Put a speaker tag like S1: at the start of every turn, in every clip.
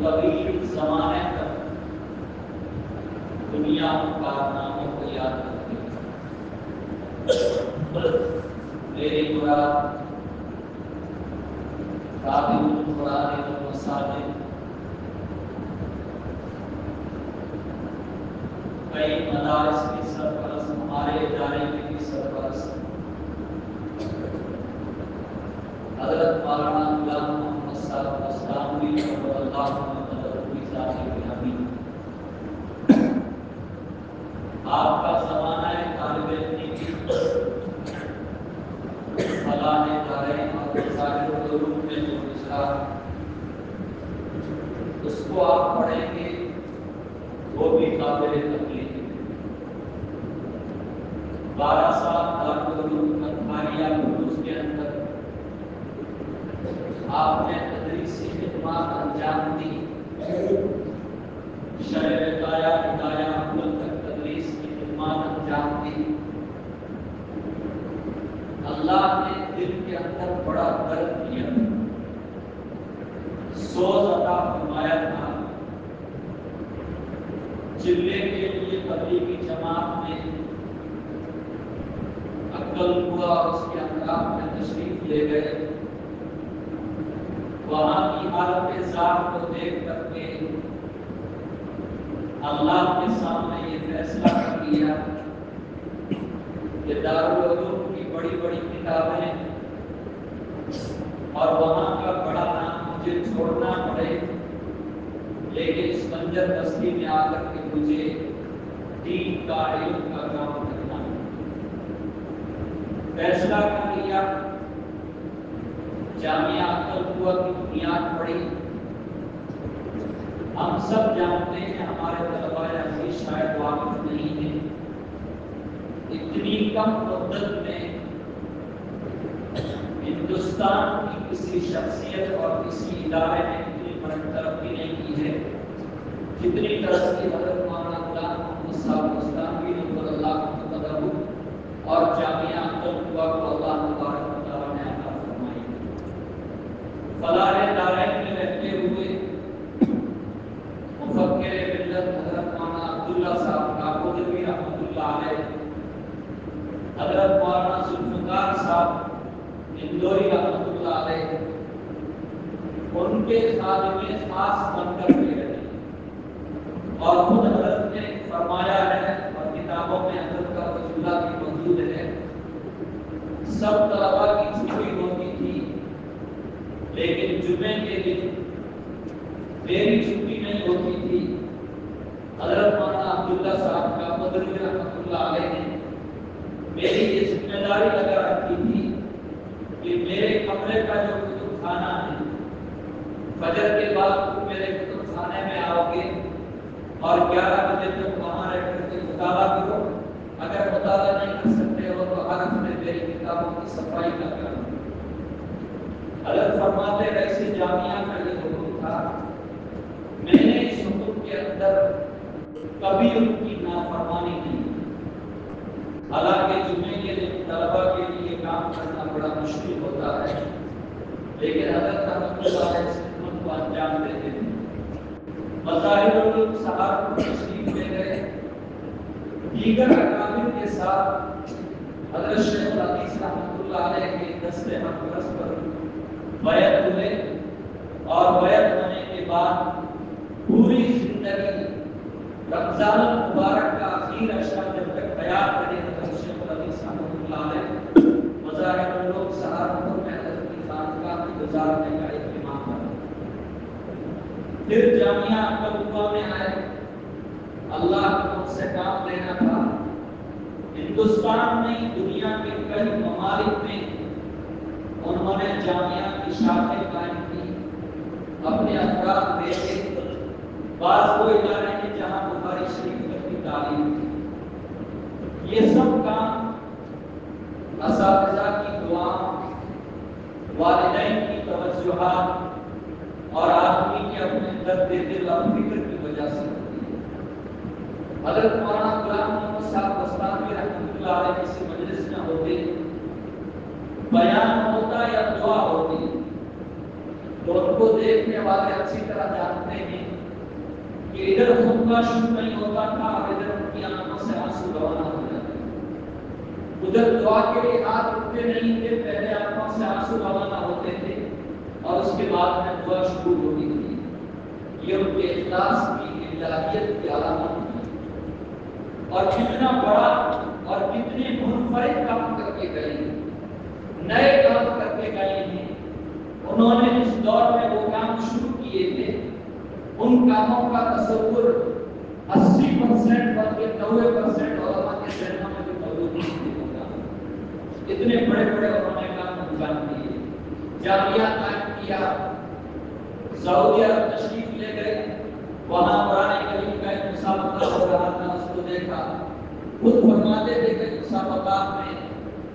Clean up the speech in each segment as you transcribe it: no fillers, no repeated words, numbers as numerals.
S1: طویل زمانے تک دنیا کے کارناموں کو یاد رکھتے ہیں۔ میری مراد خادم القرآن والمساجد کئی مدارس کی سرپرست، ہمارے ادارے کی بھی سرپرست حضرت مولانا غلام محمد صاحب اسلامی اور اللہ مددی صاحب گرامی، آپ کا زمانہ ہے طالب علم کی فلاح ادارے اور ظاہر العلوم میں جو گزرا اس کو آپ پڑھیں گے وہ بھی قابل تکلیف ہے۔ 12 سال دارالعلوم مدھاریہ اس کے اندر آپ نے تدریسی خدمات انجام دی، شرح ہدایہ تک تدریس کی خدمات انجام دی۔ اللہ نے دل کے اندر بڑا درد دیا، سوز عطا فرمایا تھا۔ چلے کے لیے تبلیغی جماعت میں عقل ہوا اور اس کے اطراف میں تشریف لے گئے۔ وہاں کی حالت ذات کو دیکھ کر کے اللہ کے سامنے یہ فیصلہ کر لیا کہ دارالعلوم کی بڑی بڑی کتابیں اور وہاں کا بڑا نام مجھے چھوڑنا پڑے، لیکن اس منظر بستی میں آ کر کے مجھے دین کا علم کا کام کرنا ہے۔ فیصلہ کر لیا، جامعہ عقل قوہ کی بنیاد پڑی۔ ہم سب جانتے ہیں، ہمارے طلباء عزیز شاید واقف نہیں ہیں، اتنی کم مدت میں ہندوستان کی کسی شخصیت اور کسی ادارے نے اتنی ترقی نہیں کی ہے جتنی ترقی حضرت مولانا غلام محمد صاحب اسلامی نور اللہ قدرہ اور جامعہ عقل قوہ کو اللہ تبارک و تعالیٰ نے عطا فرمائی۔ فلاح دارین میں رہتے ہوئے مفکر ملت حضرت مولانا عبداللہ صاحب کاکودری رحمۃ اللہ علیہ، حضرت مولانا ذوالفقار صاحب اندوری رحمۃ اللہ علیہ، ان کے خادم خاص بن کر کے رہے، اور خود حضرت نے فرمایا ہے اور کتابوں میں حضرت کا وجودہ بھی موجود ہے، سب طلباء کی چھٹی ہوتی تھی لیکن جمعے کے دن میری چھٹی نہیں ہوتی تھی۔ حضرت مولانا عبداللہ صاحب کا مدرج رحمۃ اللہ علیہ نے میری یہ ذمہ داری لگا رکھی تھی کہ میرے کمرے کا جو کتب خانہ ہے، فجر کے بعد تم میرے کتب خانے میں آؤ گے اور 11 بجے تک وہاں رہ کر کے مطالعہ کرو۔ اگر مطالعہ نہیں کر سکتے ہو تو ہر ہفتے میری کتابوں کی صفائی کا کرو۔ حضرت فرماتے ایسے جامعہ کا یہ حکم تھا، میں نے اس حکم کے اندر کبھی ان کی نافرمانی نہیں۔ حالانکہ جمعے کے دن طلباء کے لیے کام کرنا بڑا مشکل ہوتا ہے، لیکن حضرت رحمۃ اللہ علیہ اس خدمت کو انجام دیتے تھے۔ مظاہر العلوم صاحب تشریف لے گئے، دیگر اکابر کے ساتھ حضرت شیخ الحدیث رحمۃ اللہ علیہ کے دستے مقدس پر بیعت ہوئے، اور بیعت ہونے کے بعد پوری زندگی رمضان المبارک کا آخر عشرہ جب تک حیات رہے حضرت شیخ الحدیث رحمۃ اللہ علیہ مظاہر العلوم سہارنپور میں حضرت کی خانقاہ میں گزارنے کا اہتمام کرا۔ پھر جامعہ عقل قوہ میں آئے، اللہ کو ان سے کام لینا تھا۔ ہندوستان میں دنیا کے کئی ممالک میں انہوں نے جامعہ کی شاخیں قائم کی، اپنے افراد بھیجے۔ بعض وہ ادارے ہیں جہاں بخاری شریف تک کی تعلیم تھی۔ یہ سب کام اساتذہ کی دعاؤں، والدین کی توجہات اور آدمی کے اپنے درد دل اور فکر کی وجہ سے ہوتی ہے۔ حضرت مولانا غلام محمد صاحب اسلامی رحمۃ اللہ علیہ کسی مجلس میں ہوتے، بیان ہوتا یا دعا ہوتی، تو ان کو دیکھنے والے اچھی طرح جانتے ہیں کہ ادھر خود کا شروع نہیں ہوتا تھا اور ادھر ان کی آنکھوں سے آنسو روانہ ہو جاتے ہیں۔ ادھر دعا کے لیے ہاتھ اٹھتے نہیں تھے، پہلے آنکھوں سے آنسو روانہ ہوتے تھے اور اس کے بعد میں دعا شروع ہوتی تھی۔ یہ ان کے اخلاص کی الہیت کی علامت ہے۔ اور کتنا بڑا اور کتنے منفرد کام کر کے گئے ہیں، نئے کام کر کے گئے ہیں۔ انہوں نے اس دور میں وہ کام شروع کیے تھے، ان کاموں کا تصور 80% بلکہ 90% علماء کے ذہنوں میں بھی موجود نہیں ہوتا۔ اتنے بڑے بڑے انہوں نے کام انجام دیے، جامعہ قائم کیا، سعودی عرب تشریف لے گئے، وہاں قرآن کریم کا ایک مسابقہ ہو رہا تھا، اس کو دیکھا، خود فرماتے تھے کہ مسابقات میں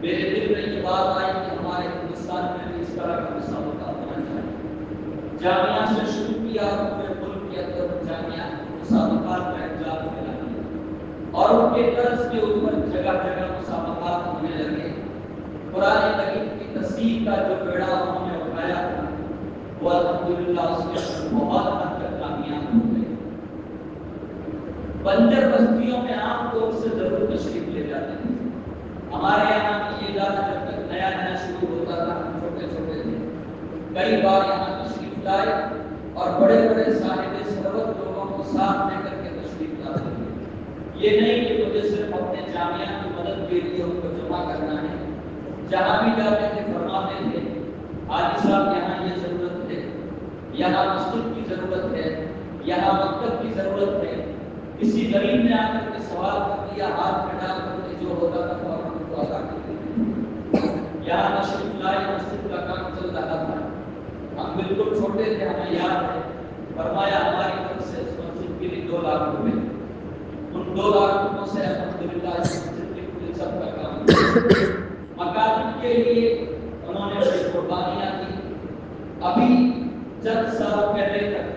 S1: میرے دل میں یہ بات آئی کہ ہمارے ہندوستان میں بھی اس طرح کا مسابقہ ہونا چاہیے۔ جامعہ سے شروع کیا اور پورے ملک کے اندر جامعہ مسابقات کا انجام ملا اور ان کے طرز کے اوپر جگہ جگہ مسابقات ہونے لگے۔ قرآن کریم کی تصدیق کا جو بیڑا انہوں نے اٹھایا تھا وہ الحمدللہ اس کے اندر بہت حد تک کامیاب ہو گئے۔ بنجر بستیوں میں عام طور سے ضرور تشریف لے جاتے ہیں۔ ہمارے یہاں کی یہ ادارہ جب تک نیا نیا شروع ہوتا تھا، ہم چھوٹے چھوٹے تھے، کئی بار یہاں تشریف لائے اور بڑے بڑے صاحب ثروت لوگوں کو ساتھ لے کر کے تشریف لاتے تھے۔ یہ نہیں کہ مجھے صرف اپنے جامعہ کی مدد کے لیے ان کو جمع کرنا ہے، جہاں بھی جاتے تھے فرماتے تھے حاجی صاحب یہاں یہ ضرورت ہے، یہاں مسجد کی ضرورت ہے، یہاں مکتب کی ضرورت ہے۔ کسی غریب نے آ کر کے سوال کر دیا، ہاتھ میں ڈال کر کے جو ہوتا تھا فوراً ان کو ادا کر دیتے۔ یہاں تشریف لائے، مسجد کا کام چل رہا تھا، ہم بالکل چھوٹے تھے، ہمیں یاد ہے، فرمایا ہماری طرف سے اس مسجد کے لیے 2 لاکھ روپے، ان 2 لاکھ روپوں سے الحمدللہ اس مسجد کی پوری سب کا کام مکاتب کے لیے انہوں نے بڑی قربانیاں دی۔ ابھی چند سال پہلے تک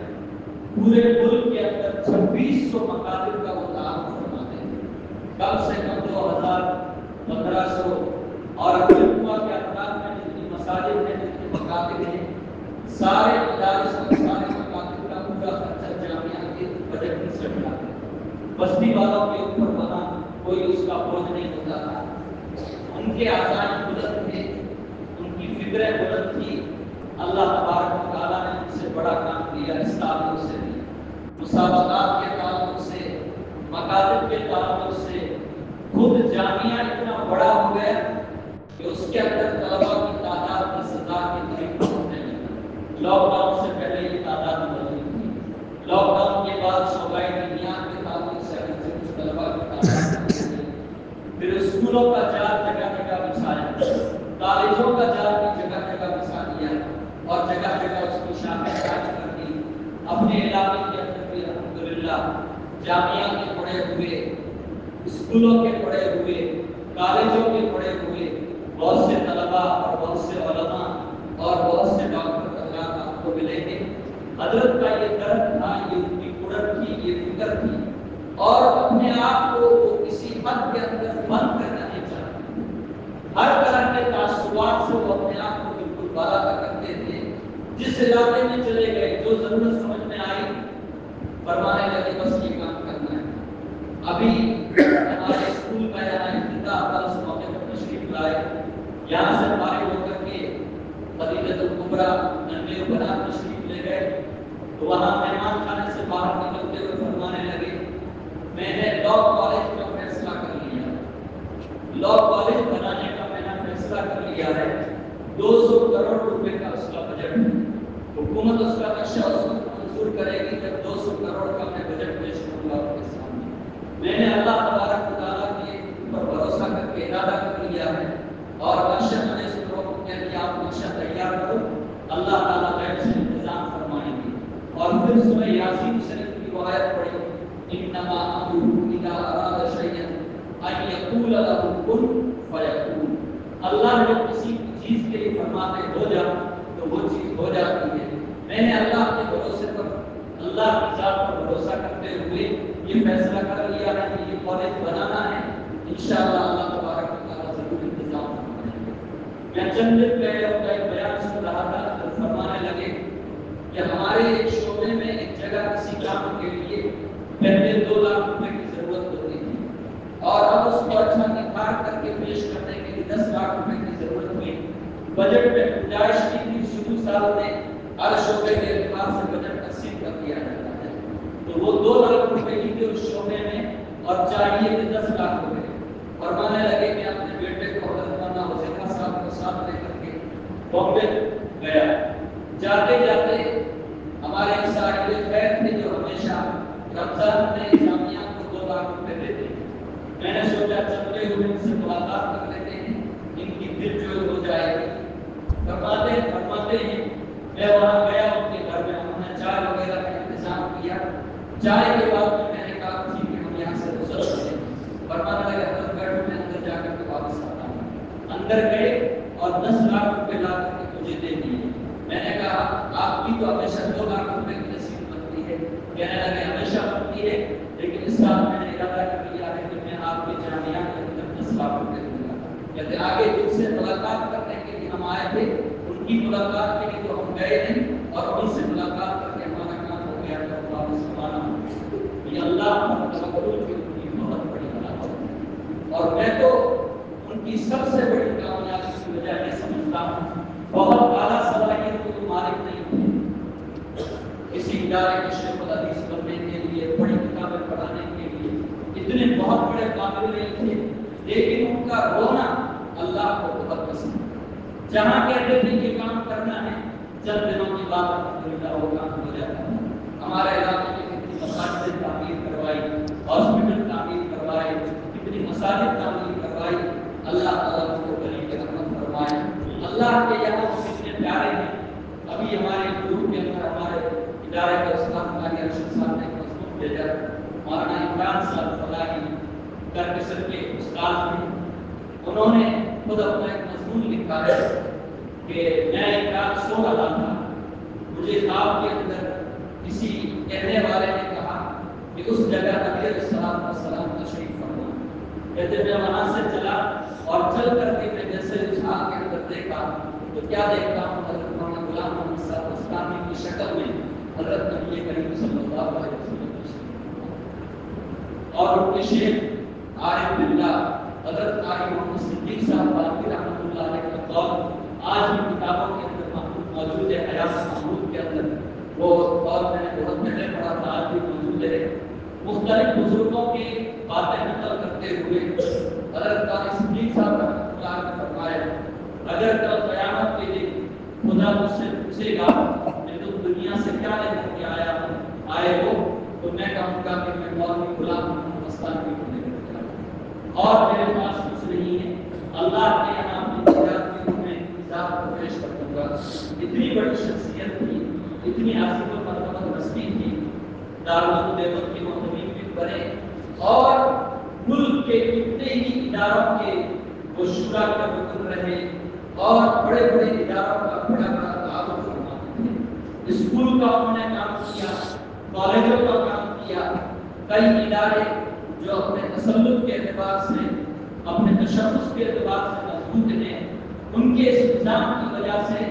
S1: پورے ملک کے اندر 2600 مکاتب کا وہ تعاون فرماتے ہیں، کم سے کم 2000 1500 اور جمعہ کے اطراف میں جتنی مساجد ہیں، جتنے مکاتب ہیں، سارے مدارس اور سارے مکاتب کا پورا خرچہ جامعہ کے بجٹ میں سے اٹھاتے ہیں۔ بستی والوں کے اوپر وہاں کوئی اس کا بوجھ نہیں ہوتا تھا۔ ان کے آزاد بلند تھے، ان کی فکریں بلند تھی۔ اللہ تبارک و تعالیٰ نے ان سے بڑا کام کیا اس تعلق سے بھی، مسابقات کے تعلق سے، مکاتب کے تعلق سے۔ خود جامعہ اتنا بڑا ہو گیا کہ اس کے اندر طلباء کی تعداد 10,000 کے قریب پہنچنے لگی۔ لاک ڈاؤن سے پہلے یہ تعداد بدلی تھی، لاک ڈاؤن کے بعد شعبۂ بنیاد کے تعلق سے اگر سے کچھ طلباء کی تعداد بڑھی۔ پھر اسکولوں کا جال جگہ جگہ بچھایا، کالجوں کا جال بھی جگہ جگہ بچھا دیا اور جگہ جگہ اس کی شاخیں قائم کر دی۔ اپنے علاقے کے اندر بھی الحمدللہ جامعہ کے پڑھے ہوئے، اسکولوں کے پڑھے ہوئے، کالجوں کے پڑھے ہوئے بہت سے طلباء اور بہت سے علماء اور بہت سے ڈاکٹر حضرات آپ کو ملیں گے۔ حضرت کا یہ درد تھا، یہ ان کی قدرت تھی، یہ فکر تھی، اور اپنے آپ کو وہ کسی حد کے اندر بند کرنا نہیں چاہتے۔ ہر طرح کے تعصبات سے وہ اپنے آپ کو بالکل بالا کرتے تھے۔ جس علاقے میں چلے گئے، جو ضرورت سمجھ میں آئی، فرمانے لگے بس یہ کام کرنا ہے۔ ابھی ہمارے اسکول کا یہاں افتتاح تھا، اس موقع پر تشریف لائے، یہاں سے فارغ ہو کر کے مدینہ الکبریٰ ننگے بنا تشریف لے گئے، تو وہاں مہمان خانے سے باہر نکلتے ہوئے فرمانے لگے میں نے لا کالج کا فیصلہ کر لیا، لا کالج بنانے کا میں نے فیصلہ کر لیا ہے، 200 کروڑ روپے کا اس کا بجٹ ہے، حکومت اس کا نقشہ اس وقت منظور کرے گی جب 200 کروڑ کا میں بجٹ پیش کروں گا آپ کے سامنے۔ میں نے اللہ تبارک و تعالیٰ کے پر بھروسہ کر کے ارادہ کر لیا ہے اور نقشہ میں نے اس لوگوں کو کہہ دیا آپ نقشہ تیار کرو، اللہ تعالیٰ غیب سے انتظام فرمائیں گے۔ اور پھر سورہ یاسین شریف کی وہ آیت پڑھی انما امرہ اذا اراد شیئا ان یقول له کن فیکون۔ اللہ جب کسی چیز کے لیے فرماتے ہو جا تو وہ چیز ہو جاتی ہے۔ میں نے اللہ کے بھروسے پر، اللہ کی ذات پر بھروسہ کرتے ہوئے یہ فیصلہ کر لیا ہے کہ یہ کالج بنانا ہے، انشاءاللہ اللہ تبارک و تعالیٰ ضرور انتظام فرمائیں گے۔ میں چند دن پہلے ان کا ایک بیان سن رہا تھا، فرمانے لگے کہ ہمارے ایک شعبے میں ایک جگہ کسی کام کے لیے پہلے 2 لاکھ روپے کی ضرورت ہوتی تھی اور اب اس کو اچھا نکھار کر کے پیش کرنے کے لیے 10 لاکھ روپے کی ضرورت ہوئی. بجٹ میں گنجائش کی تھی، شروع سال میں ہر شعبے کے اعتبار سے بجٹ تقسیم کر دیا جاتا ہے، تو وہ 2 لاکھ روپے کی تھی اس شعبے میں اور چاہیے تھے 10 لاکھ روپے. فرمانے لگے کہ اپنے بیٹے کو حضرت مولانا حذیفہ صاحب کو ساتھ لے کر کے بامبے گیا. جاتے جاتے ہمارے صاحب خیر تھے جو ہمیشہ رمضان میں جامعہ کو 2 لاکھ روپے دیتے ہیں. میں نے سوچا چلتے ہوئے ان سے ملاقات کر لیتے ہیں، ان کی دل جو ہو جائے گی. فرماتے ہیں میں وہاں گیا ان کے گھر میں، انہوں نے چائے وغیرہ کا انتظام کیا. چائے کے بعد میں نے کہا کہ ہم یہاں سے گزر رہے ہیں. فرمانے لگے حضرت بیٹھو، میں اندر جا کر کے واپس آتا ہوں. اندر گئے اور 10 لاکھ روپے لا کر کے مجھے دے دیے. میں نے کہا آپ کی تو ہمیشہ 2 لاکھ روپے کی نصیب بنتی ہے. کہنے لگے ہمیشہ بنتی ہے، لیکن اس سال میں نے ارادہ کر لیا ہے کہ میں آپ کے جامعہ کے اندر 10 لاکھ روپے دوں گا. کہتے آگے جن سے ملاقات کرنے کے لیے ہم آئے تھے ان کی ملاقات کے لیے تو ہم گئے نہیں اور ان سے ملاقات کر کے ہمارا کام ہو گیا تو واپس روانہ ہو گئے. یہ اللہ توکل کی ان کی بہت بڑی علامت ہے اور میں تو ان کی سب سے بڑی کامیابی کی وجہ یہ سمجھتا ہوں بہت اعلیٰ صلاحیت کے تو مالک نہیں تھے. کسی ادارے کے شیخ الحدیث بننے کے لیے، بڑی کتابیں پڑھانے کے لیے اتنے بہت بڑے قابل نہیں تھے، لیکن ان کا رونا اللہ کو بہت پسند. جہاں کہتے تھے کہ کام کرنا ہے، چند دنوں کی بات الحمدللہ وہ کام ہو جاتا ہے. ہمارے علاقے میں کتنی مساجد تعمیر کروائی، ہاسپٹل تعمیر کروائے، کتنی مساجد تعمیر کروائی. اللہ تعالیٰ کو گلی کے رحمت فرمائے. اللہ کے یہاں کتنے پیارے ہیں. ابھی ہمارے گروپ کے اندر ہمارے ادارے کے استاد ماری ارشد صاحب نے ایک مضمون بھیجا. مولانا عمران صاحب فلاحی کرکسر کے استاد ہیں، انہوں نے خود اپنا ایک مضمون لکھا ہے کہ میں ایک رات سو رہا تھا، مجھے خواب کے اندر کسی کہنے والے نے کہا کہ اس جگہ نبی علیہ السلام تشریف فرما. کہتے میں وہاں سے چلا اور چل کر کے میں جیسے اس آگ کے اندر دیکھا تو کیا دیکھتا ہوں، حضرت مولانا غلام محمد صاحب اسلامی کی شکل میں حضرت نبی کریم صلی اللہ علیہ وسلم اور ان کے شیخ عارف باللہ حضرت قاری محمد صدیق صاحب باقی رحمۃ اللہ علیہ کا قول آج بھی کتابوں کے اندر موجود ہے. حیات محمود کے اندر وہ قول میں نے بہت پہلے پڑھا تھا، آج بھی موجود ہے. مختلف بزرگوں کی باتیں نقل کرتے ہوئے حضرت قاری صدیق صاحب رحمۃ اللہ علیہ نے فرمایا اگر کل قیامت کے دن خدا مجھ سے پوچھے گا کہ تم دنیا سے کیا لے کر کے آئے ہو تو میں کہوں گا کہ میں مولوی غلام محمد مستانوی کو لے کر کے آیا اور میرے پاس کچھ نہیں ہے. اللہ کے یہاں اپنی تجارت میں کتاب کو پیش کر دوں گا. اتنی بڑی شخصیت تھی، اتنی عظیم المرتبہ ہستی تھی. دارالعلوم دیوبند کے محتمین بھی بنے اور ملک کے کتنے ہی اداروں کے وہ شورا کے رکن رہے اور بڑے بڑے اداروں کا بڑا بڑا تعاون فرماتے تھے. اسکول کا انہوں نے کام کیا، کالجوں کا کام کیا. کئی ادارے جو اپنے تسلط کے اعتبار سے، اپنے تشخص کے اعتبار سے مضبوط ہیں، ان کے اس نظام کی وجہ سے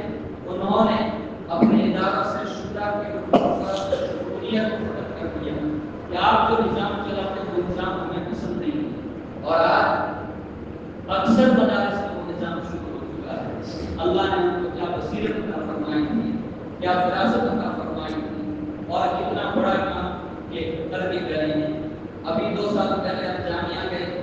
S1: انہوں نے اپنے اداروں سے شورا کے رکنیت کو ختم کر دیا کہ آپ جو نظام چلاتے ہیں وہ نظام ہمیں پسند نہیں. اور آج اکثر مدارس میں وہ نظام شروع ہو چکا ہے. اللہ نے ان کو کیا بصیرت عطا فرمائی تھی، کیا فراست عطا فرمائی تھی اور کتنا بڑا کام کر کے گئے ہیں. ابھی 2 سال پہلے ہم جامعہ گئے،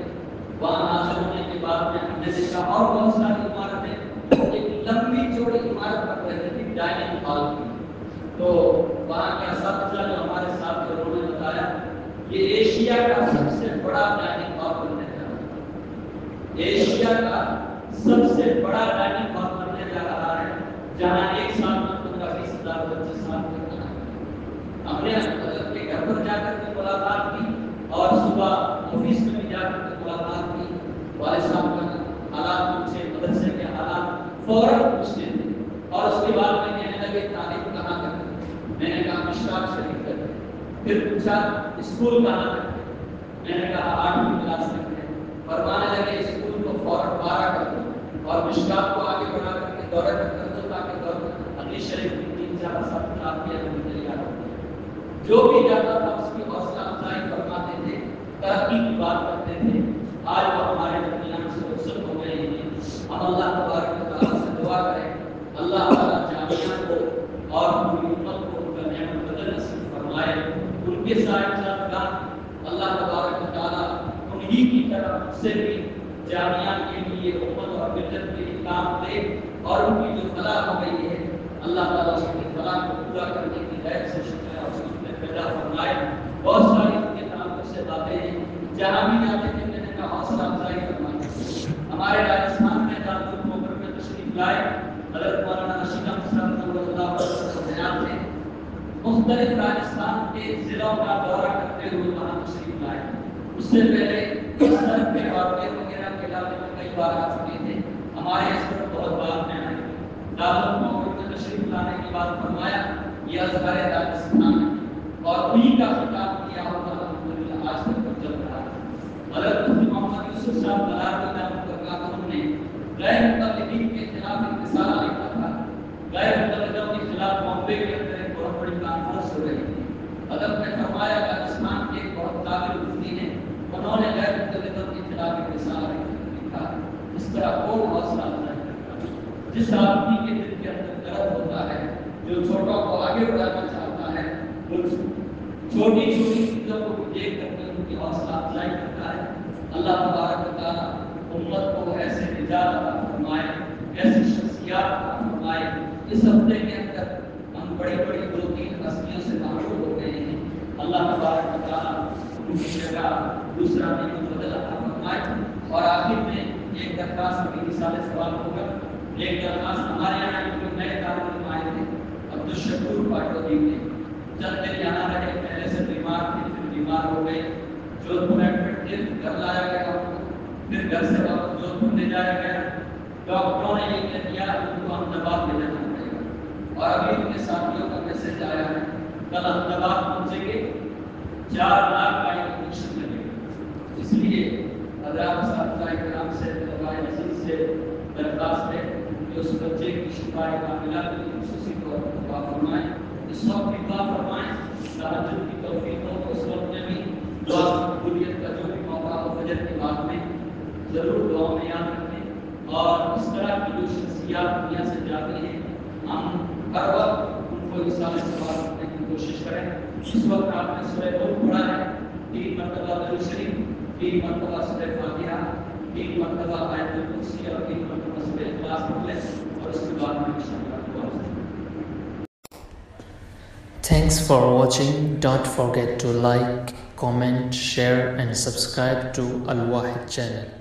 S1: وہاں حاضر ہونے کے بعد میں ہم نے دیکھا اور بہت ساری عمارتیں، ایک لمبی چوڑی عمارت بن رہی تھی ڈائننگ ہال کی. تو وہاں کے اساتذہ جو ہمارے ساتھ تھے انہوں نے بتایا یہ ایشیا کا سب سے بڑا ڈائننگ ہال بننے جا رہا ہے. ایشیا کا سب سے بڑا ڈائننگ ہال بننے جا رہا ہے جہاں ایک سال میں 15-20 ہزار بچے ساتھ میں کھانا کھائیں. ہم نے حضرت کے گھر پر جا کر کے ملاقات کی اور صبح آفس میں بھی جا کر کے ملاقات کی. والد صاحب کا حالات پوچھے، مدرسے کے حالات فوراً پوچھتے تھے اور اس کے بعد میں کہنے لگے تعلیم کہاں کرتے ہیں. میں نے کہا مشکات شریف کرتے ہیں. پھر پوچھا اسکول کہاں کرتے ہیں. میں نے کہا 8ویں کلاس تک ہے. فرمانے لگے اسکول کو فوراً 12 کر دو اور مشکات کو آگے بڑھا کر کے دورہ تک کر دو تاکہ حدیث شریف کی 3-4 کا ساتھ خطاب کیا ہم تیار ہوتے ہیں. جو بھی جاتا تھا اس کی حوصلہ افزائی فرماتے تھے, ترقی کی بات کرتے تھے. آج وہ ہمارے درمیان سے رخصت ہو گئے ہیں. ہم اللہ تبارک و تعالیٰ سے دعا کریں اللہ تعالیٰ جامعہ کو اور پوری امت کو ان کا نعمت بدل نصیب فرمائے. ان کے ساتھ اللہ تبارک و تعالیٰ انہی کی طرف سے بھی جامعہ کے لیے امت اور ملت کے لیے کام دے, اور ان کی جو فلاح ہو گئی ہے اللہ تعالیٰ اس کی فلاح کو پورا کرنے کی غیر سے شکر اور اس میں پیدا فرمائے. بہت ساری ان کے تعلق سے باتیں ہیں, جہاں بھی جاتے تھے میں نے کہا حوصلہ افزائی فرمائے. ہمارے راجستھان میں دارالعلوم میں تشریف لائے حضرت مولانا رشید احمد صاحب کے بیان تھے. مختلف راجستھان کے ضلعوں کا دورہ کرتے ہوئے وہاں تشریف لائے. اس سے پہلے اس طرف کے واقعے وغیرہ کے علاقے میں کئی بار آ چکے تھے. ہمارے اس پر بہت بات میں آئی. دارالعلوم میں تشریف لانے کی بات فرمایا یہ ازہر راجستھان ہے, اور انہی کا خطاب کیا ہوگا الحمدللہ آج تک پر چل رہا ہے. حضرت مفتی محمد یوسف صاحب بلال نے غیر متعلقین کے خلاف ایک رسالہ لکھا تھا. غیر متعلقوں کے خلاف بامبے کے اندر ایک بہت بڑی کانفرنس ہو رہی تھی. حضرت نے فرمایا راجستھان کے ایک بہت قابل مفتی ہیں, انہوں نے غیر متعلقوں کے خلاف ایک رسالہ لکھا. اس طرح کون حوصلہ افزائی کرتا ہے؟ جس آدمی کے دل کے اندر درد ہوتا ہے, جو چھوٹوں کو آگے بڑھانا چاہتا ہے, وہ چھوٹی چھوٹی چیزوں کو دیکھ کر کے ان کی حوصلہ افزائی کرتا ہے. اللہ تبارک و تعالیٰ امت کو ایسے نجات عطا فرمائے, ایسی شخصیات عطا فرمائے. اس ہفتے کے اندر ہم بڑی بڑی 2-3 ہستیوں سے محروم ہو گئے ہیں. اللہ تبارک و تعالیٰ ان کی جگہ دوسرا نعمت بدل عطا فرمائے. اور آخر میں ایک درخواست کی مثال سوال ہوگا. ایک درخواست ہمارے یہاں جو نئے طالب علم آئے تھے عبدالشکور پاٹودی نے چند دن یہاں رہے, پہلے سے بیمار تھے, پھر بیمار ہو گئے. جودھپور ایڈمٹ تھے, گھر لایا گیا, پھر گھر سے واپس جودھپور لے جایا گیا. ڈاکٹروں نے یہ کہہ دیا ان کو احمدآباد لے جانا پڑے گا. اور ابھی ان کے ساتھیوں کا میسج آیا ہے کل احمدآباد پہنچیں گے, 4 لاکھ کا انجیکشن لگے گا. اس لیے حضرات اساتذہ کرام سے طلباء عزیز سے درخواست ہے کہ اس بچے کی شفا کاملہ کی خصوصی طور پر دعا فرمائیں. اس وقت بھی دعا فرمائیں, تہجد کی توفیق ہو تو اس وقت میں بھی دعا قبولیت کا جو بھی موقع ہو فجر کے بعد میں ضرور دعا میں یاد رکھیں. اور اس طرح کی جو شخصیات دنیا سے جاتی ہیں ہم ہر وقت ان کو اصال سوال کرنے کی کوشش کریں. اس وقت آپ نے سورہ نور پڑھا ہے, 3 مرتبہ درود شریف, 3 مرتبہ سورہ فاتحہ, 3 مرتبہ آیت الکرسی اور 3 مرتبہ سورہ اخلاص پڑھ لیں, اور اس کے بعد میں انشاءاللہ دعا کریں.
S2: Thanks for watching. Don't forget to like, comment, share and subscribe to Al Wahid channel.